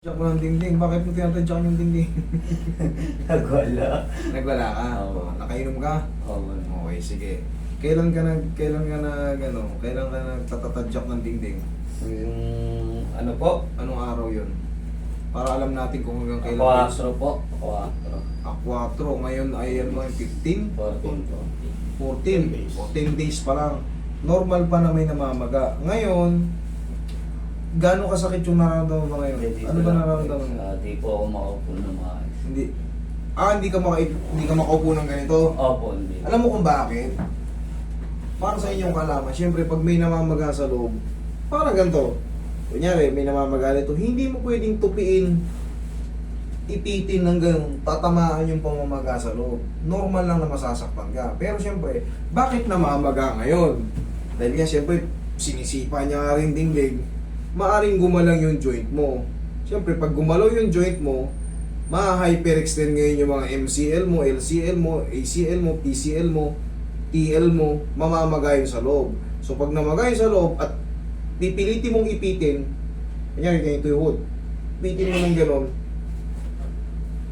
Tadyak mo ng dingding. Bakit mo tinatadyakan yung dingding? Nagwala. Nagwala ka? Oo. Nakainom ka? Oo. Okay, sige. Kailan ka nagtatatadyak ng dingding? Yung ano po? Anong araw yun? Para alam natin kung hanggang kailan. Aquatro po. Aquatro. Aquatro. Ngayon ay ano, 15? 14 po. 14. O 10 days pa lang. Normal pa na may namamaga. Ngayon, gaano kasakit yung nararamdaman mo ngayon? Ano ba nararamdaman mo? Di po ako makaupo na maayos. Hindi. Hindi ka makaupo ng ganito? Opo, hindi. Alam mo kung bakit? Para sa inyong kalaman, siyempre pag may namamaga sa loob, parang ganito. Kunyari, may namamaga nito, hindi mo pwedeng tupiin, ipitin ng ganun, tatamaan yung pamamaga sa loob. Normal lang na masasaktan ka. Pero siyempre, bakit namamaga ngayon? Dahil nga siyempre, sinisipa niya nga rin dingding, maaring gumalang yung joint mo. Siyempre, pag gumalaw yung joint mo, ma-hyperextend ngayon yung mga MCL mo, LCL mo, ACL mo, PCL mo, TL mo, mamamagay sa loob. So, pag namagay sa loob at pipilitin mong ipitin, kanyari ganito yung hood, ipitin mo ng gano'n,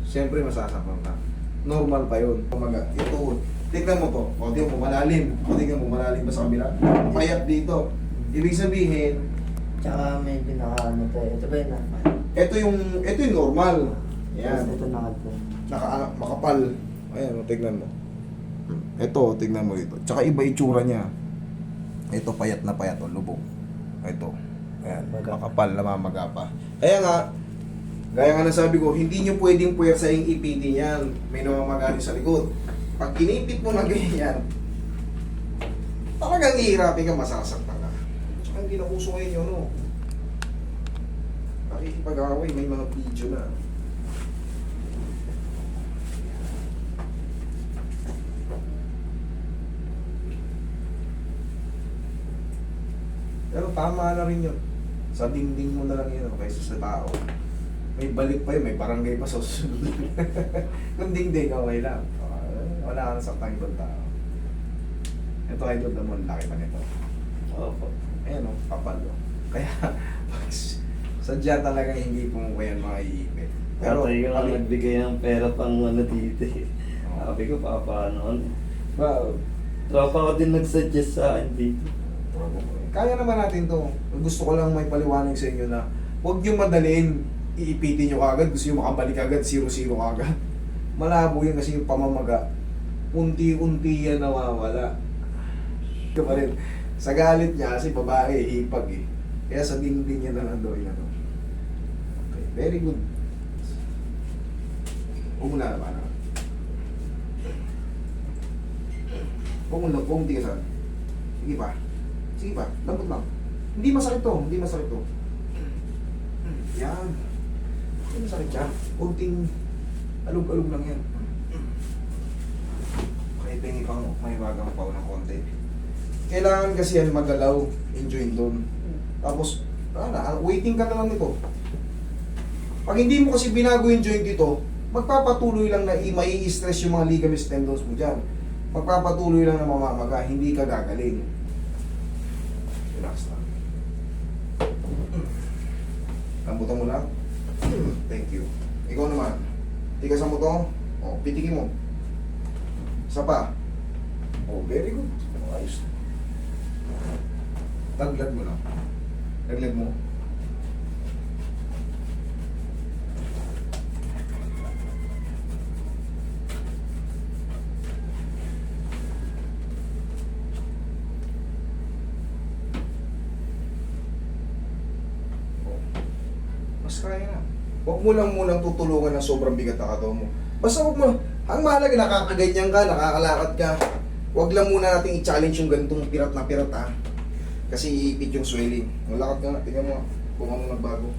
siyempre masasaktan ka. Normal pa yun. Kumaga, ito hood. Tignan mo to. O, tignan mo, malalim. O, tignan mo, malalim ba sa kabila? Payat dito. Ibig sabihin, Tsaka may pinaka-ano to eh. Ito ba yun naman? ito yung normal. Yan. Tapos ito nakadto. Makapal. Ayan, tignan mo. Ito, tignan mo dito. Tsaka iba itsura niya. Ito, payat na payat, o, lubog. Ito. Ayan, makapal, namamaga pa. Kaya nga, gaya nga nasabi ko, hindi nyo pwedeng puwersa yung ipitin yan. May namamagani sa likod. Pag kinipit mo na ganyan, talagang hihirapin ka, masasaktan ka. Tsaka hindi na uso ngayon yun, no? Nakikipag-away, may mga video na. Pero tama na rin yun. Sa dingding mo na lang yun kaysa sa tao. May balik pa yun, may barangay pa sa susunod. Kung dingding, okay lang. Wala ka na sa ibang tao. Ito idol naman, laki pa nito. Opo. Ayan o, kapal o. Kaya, sadya talaga hindi pumupo yan mga iipit. Pero ko lang nagbigay ng pera pang ano dito eh. Sabi ko, paano? Well, Tropa ko din nag-suggest sa akin dito. kaya naman natin to. Gusto ko lang may paliwanag sa inyo na huwag nyo madaliin, iipitin nyo kagad, gusto nyo makabalik agad, 0-0 kagad. Malabo yun kasi yung pamamaga. Unti-unti yan nawawala. Ito pa rin. Sa galit niya, kasi babae, hipag eh. Kaya sa dingding niya na lang daw yun. Okay, very good. Huwag mo na naman. Huwag mo tigasan. Sige pa. Sige pa, lambot lang. Hindi masakit to, hindi masakit to. Yan. Hindi masakit siya. Kunting alug-alug lang yan. Okay, pengi pang may wagang pa ng konti. Kailangan kasi yan magalaw, enjoy doon. Tapos, waiting ka na lang nito. Pag hindi mo kasi binago yung joint dito, magpapatuloy lang na mai-stress yung mga ligaments tendons mo dyan. Magpapatuloy lang na mamamaga, hindi ka gagaling. Relax lang. Lambutan mo lang. Thank you. Ikaw naman. Tigasan mo to. O, pitikin mo. Isa pa. Oh, very good. Ayos. Taglag mo lang. Taglag mo. Mas kaya na. Huwag mo lang munang tutulungan ng sobrang bigat na katawan mo. Basta huwag mo, ang mahalaga nakakaganyan ka, nakakalakad ka. Huwag lang muna nating i-challenge yung ganitong pirat na pirat ha. Kasi iipit yung swelling. Malakad ka na, tingnan mo kung ano nagbago.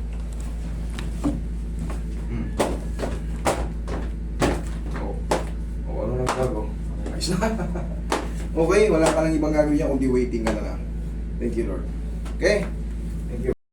Ano nagbago? Ayos na. Okay, wala ka lang ibang gagawin niya kundi waiting ka na lang. Thank you Lord. Okay?